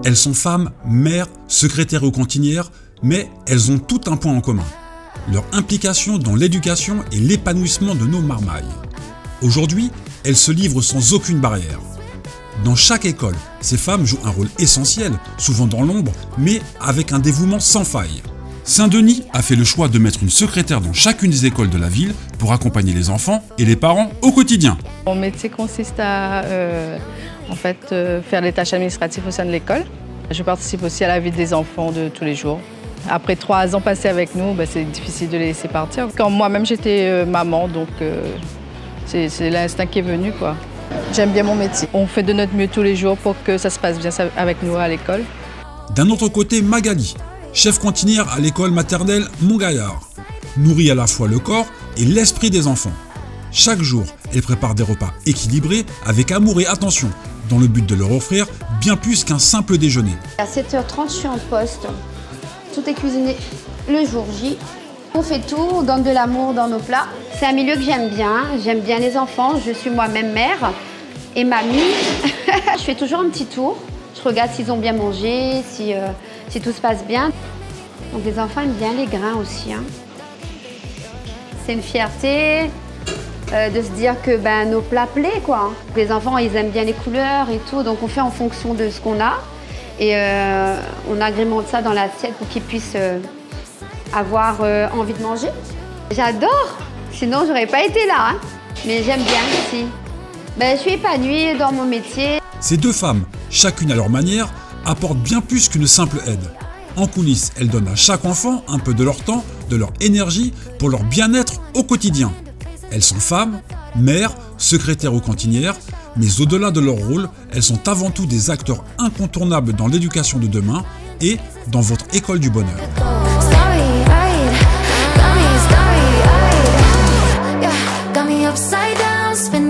Elles sont femmes, mères, secrétaires ou cantinières, mais elles ont tout un point en commun. Leur implication dans l'éducation et l'épanouissement de nos marmailles. Aujourd'hui, elles se livrent sans aucune barrière. Dans chaque école, ces femmes jouent un rôle essentiel, souvent dans l'ombre, mais avec un dévouement sans faille. Saint-Denis a fait le choix de mettre une secrétaire dans chacune des écoles de la ville pour accompagner les enfants et les parents au quotidien. Mon métier consiste à faire les tâches administratives au sein de l'école. Je participe aussi à la vie des enfants de tous les jours. Après 3 ans passés avec nous, c'est difficile de les laisser partir. Quand moi-même j'étais maman, donc c'est l'instinct qui est venu, quoi. J'aime bien mon métier. On fait de notre mieux tous les jours pour que ça se passe bien avec nous à l'école. D'un autre côté, Magali, chef cantinière à l'école maternelle Montgaillard, nourrit à la fois le corps et l'esprit des enfants. Chaque jour, elle prépare des repas équilibrés avec amour et attention, dans le but de leur offrir bien plus qu'un simple déjeuner. À 7h30, je suis en poste. Tout est cuisiné le jour J. On fait tout, on donne de l'amour dans nos plats. C'est un milieu que j'aime bien les enfants. Je suis moi-même mère et mamie. Je fais toujours un petit tour. Je regarde s'ils ont bien mangé, si tout se passe bien. Donc les enfants aiment bien les grains aussi. C'est une fierté de se dire que nos plats plaisent, quoi. Les enfants, ils aiment bien les couleurs et tout, donc on fait en fonction de ce qu'on a. Et on agrémente ça dans l'assiette pour qu'ils puissent avoir envie de manger. J'adore, sinon j'aurais pas été là, mais j'aime bien aussi. Je suis épanouie dans mon métier. Ces deux femmes, chacune à leur manière, apportent bien plus qu'une simple aide. En coulisses, elles donnent à chaque enfant un peu de leur temps, de leur énergie pour leur bien-être au quotidien. Elles sont femmes, mères, secrétaires ou cantinières, mais au-delà de leur rôle, elles sont avant tout des acteurs incontournables dans l'éducation de demain et dans votre école du bonheur. Got me upside down, spinning